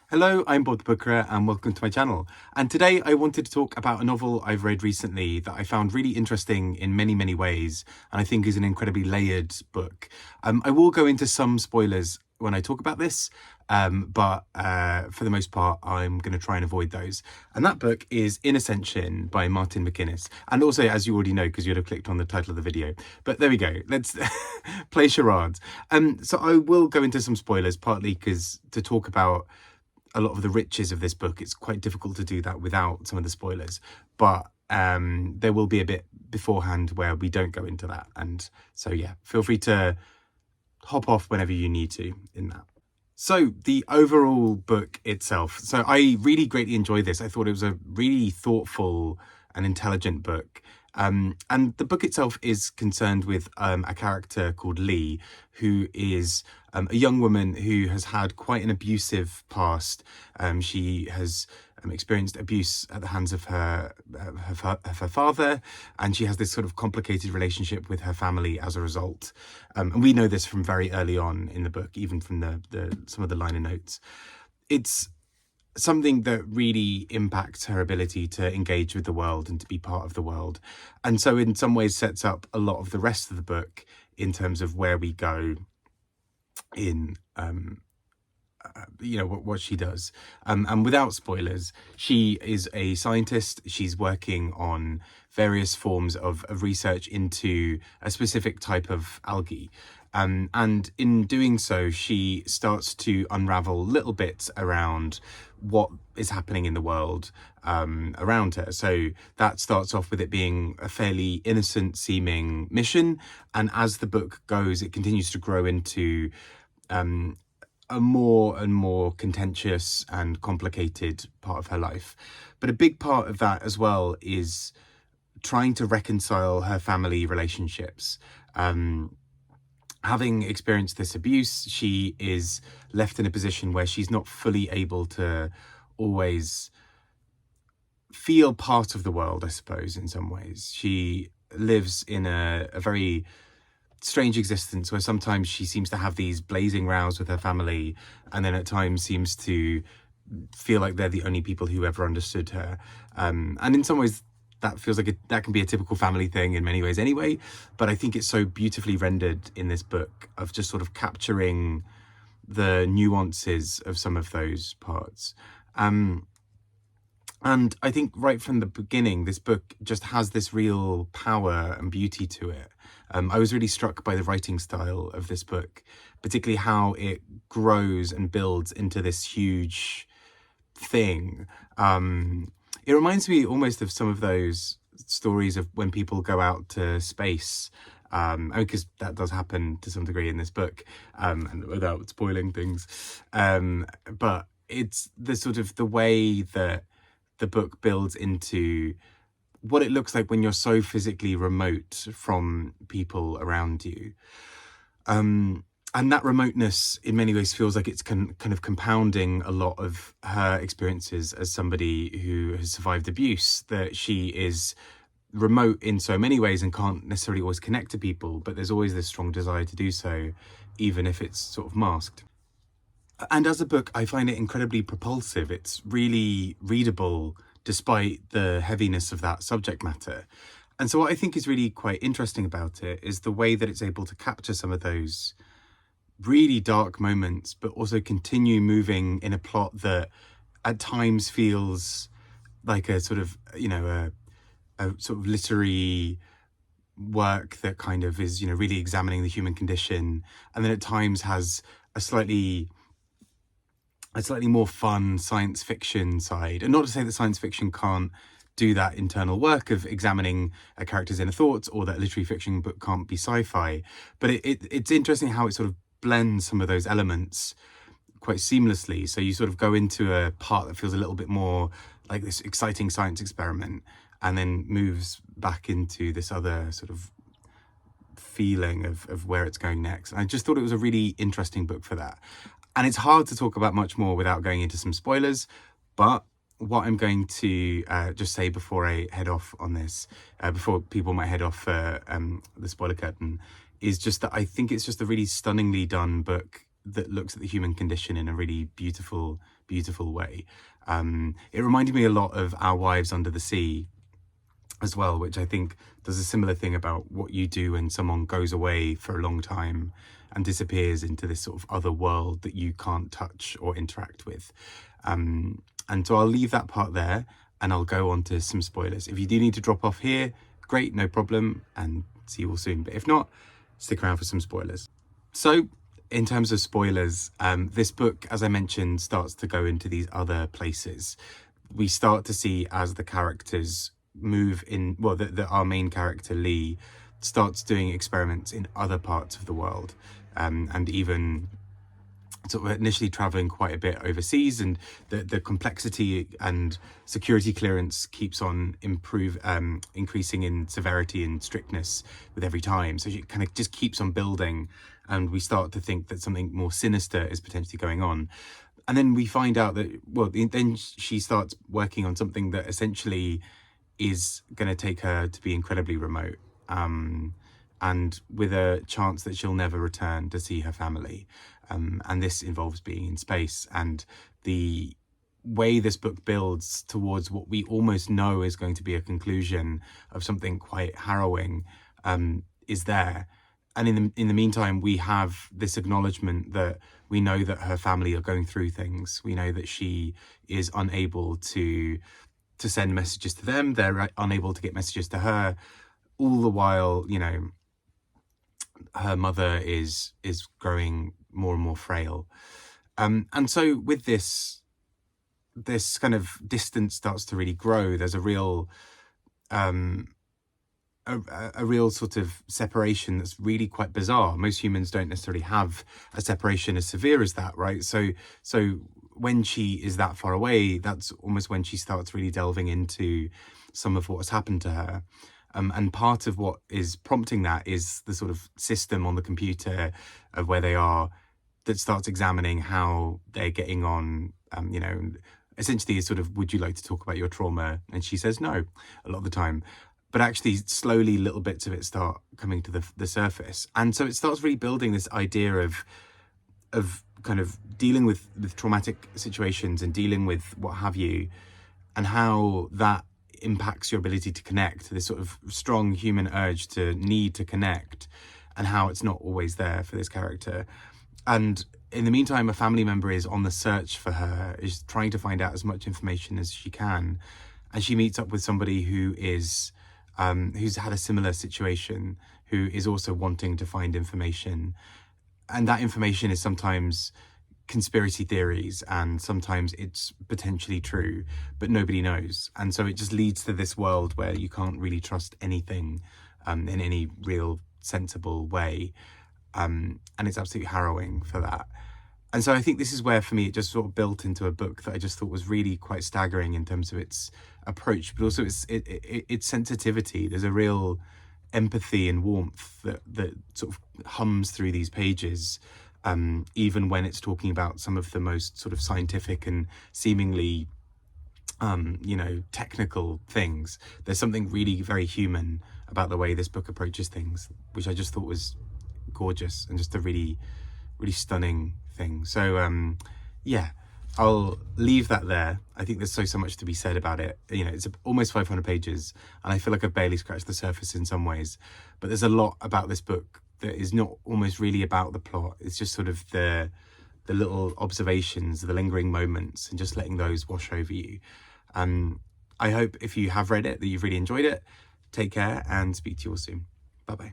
Hello, I'm Bob the Booker and welcome to my channel. And today I wanted to talk about a novel I've read recently that I found really interesting in many, many ways, and I think is an incredibly layered book. I will go into some spoilers when I talk about this, but for the most part, I'm going to try and avoid those. And that book is Ascension by MacInnes. And also, as you already know, because you'd have clicked on the title of the video. But there we go. Let's play charades. So I will go into some spoilers, partly because to talk about a lot of the riches of this book, it's quite difficult to do that without some of the spoilers, but there will be a bit beforehand where we don't go into that, and so yeah, feel free to hop off whenever you need to in that. So the overall book itself, so I really greatly enjoyed this. I thought it was a really thoughtful and intelligent book. And the book itself is concerned with a character called Lee, who is a young woman who has had quite an abusive past. She has experienced abuse at the hands of her father, and she has this sort of complicated relationship with her family as a result. And we know this from very early on in the book, even from some of the liner notes. It's something that really impacts her ability to engage with the world and to be part of the world. And so in some ways sets up a lot of the rest of the book in terms of where we go in, what she does. And without spoilers, she is a scientist. She's working on various forms of research into a specific type of algae. And in doing so, she starts to unravel little bits around what is happening in the world around her. So that starts off with it being a fairly innocent seeming mission. And as the book goes, it continues to grow into a more and more contentious and complicated part of her life. But a big part of that as well is trying to reconcile her family relationships. Having experienced this abuse, she is left in a position where she's not fully able to always feel part of the world, I suppose, in some ways. She lives in a very strange existence where sometimes she seems to have these blazing rows with her family, and then at times seems to feel like they're the only people who ever understood her. And in some ways, that feels like that can be a typical family thing in many ways anyway, but I think it's so beautifully rendered in this book of just sort of capturing the nuances of some of those parts. And I think right from the beginning, this book just has this real power and beauty to it. I was really struck by the writing style of this book, particularly how it grows and builds into this huge thing. It reminds me almost of some of those stories of when people go out to space, because that does happen to some degree in this book, and without spoiling things. But it's the sort of the way that the book builds into what it looks like when you're so physically remote from people around you. And that remoteness in many ways feels like it's kind of compounding a lot of her experiences as somebody who has survived abuse, that she is remote in so many ways and can't necessarily always connect to people, but there's always this strong desire to do so, even if it's sort of masked. And as a book, I find it incredibly propulsive. It's really readable despite the heaviness of that subject matter. And so what I think is really quite interesting about it is the way that it's able to capture some of those really dark moments, but also continue moving in a plot that at times feels like a sort of, a sort of literary work that kind of is, really examining the human condition. And then at times has a slightly more fun science fiction side. And not to say that science fiction can't do that internal work of examining a character's inner thoughts, or that literary fiction book can't be sci-fi. But it's interesting how it sort of blends some of those elements quite seamlessly. So you sort of go into a part that feels a little bit more like this exciting science experiment, and then moves back into this other sort of feeling of where it's going next. And I just thought it was a really interesting book for that. And it's hard to talk about much more without going into some spoilers, but what I'm going to just say before I head off on this, before people might head off the spoiler curtain, is just that I think it's just a really stunningly done book that looks at the human condition in a really beautiful, beautiful way. It reminded me a lot of Our Wives Under the Sea as well, which I think does a similar thing about what you do when someone goes away for a long time and disappears into this sort of other world that you can't touch or interact with. And so I'll leave that part there, and I'll go on to some spoilers. If you do need to drop off here, great, no problem, and see you all soon. But if not, stick around for some spoilers. So in terms of spoilers, this book, as I mentioned, starts to go into these other places. We start to see as the characters move in, well, our main character Lee starts doing experiments in other parts of the world, and even sort of initially traveling quite a bit overseas, and the complexity and security clearance keeps on increasing in severity and strictness with every time. So it kind of just keeps on building, and we start to think that something more sinister is potentially going on. And then we find out that, well, then she starts working on something that essentially is going to take her to be incredibly remote, and with a chance that she'll never return to see her family. And this involves being in space. And the way this book builds towards what we almost know is going to be a conclusion of something quite harrowing is there. And in the meantime, we have this acknowledgement that we know that her family are going through things. We know that she is unable to send messages to them. They're unable to get messages to her. All the while, you know, her mother is growing more and more frail. And so with this kind of distance starts to really grow. There's a real a real sort of separation that's really quite bizarre. Most humans don't necessarily have a separation as severe as that, right? So when she is that far away, that's almost when she starts really delving into some of what has happened to her. And part of what is prompting that is the sort of system on the computer of where they are that starts examining how they're getting on, you know, essentially is sort of, would you like to talk about your trauma? And she says no a lot of the time. But actually slowly little bits of it start coming to the surface. And so it starts really building this idea of kind of dealing with traumatic situations and dealing with what have you, and how that impacts your ability to connect, this sort of strong human urge to need to connect, and how it's not always there for this character. And in the meantime, a family member is on the search for her, is trying to find out as much information as she can. And she meets up with somebody who is who's had a similar situation, who is also wanting to find information. And that information is sometimes conspiracy theories, and sometimes it's potentially true, but nobody knows. And so it just leads to this world where you can't really trust anything in any real sensible way. And it's absolutely harrowing for that. And so I think this is where, for me, it just sort of built into a book that I just thought was really quite staggering in terms of its approach, but also its sensitivity. There's a real empathy and warmth that sort of hums through these pages, even when it's talking about some of the most sort of scientific and seemingly, you know, technical things. There's something really very human about the way this book approaches things, which I just thought was gorgeous and just a really, really stunning thing. So yeah, I'll leave that there. I think there's so much to be said about it. You know, it's almost 500 pages, and I feel like I've barely scratched the surface in some ways, but there's a lot about this book that is not almost really about the plot. It's just sort of the little observations, the lingering moments, and just letting those wash over you. I hope if you have read it that you've really enjoyed it. Take care and speak to you all soon. Bye bye.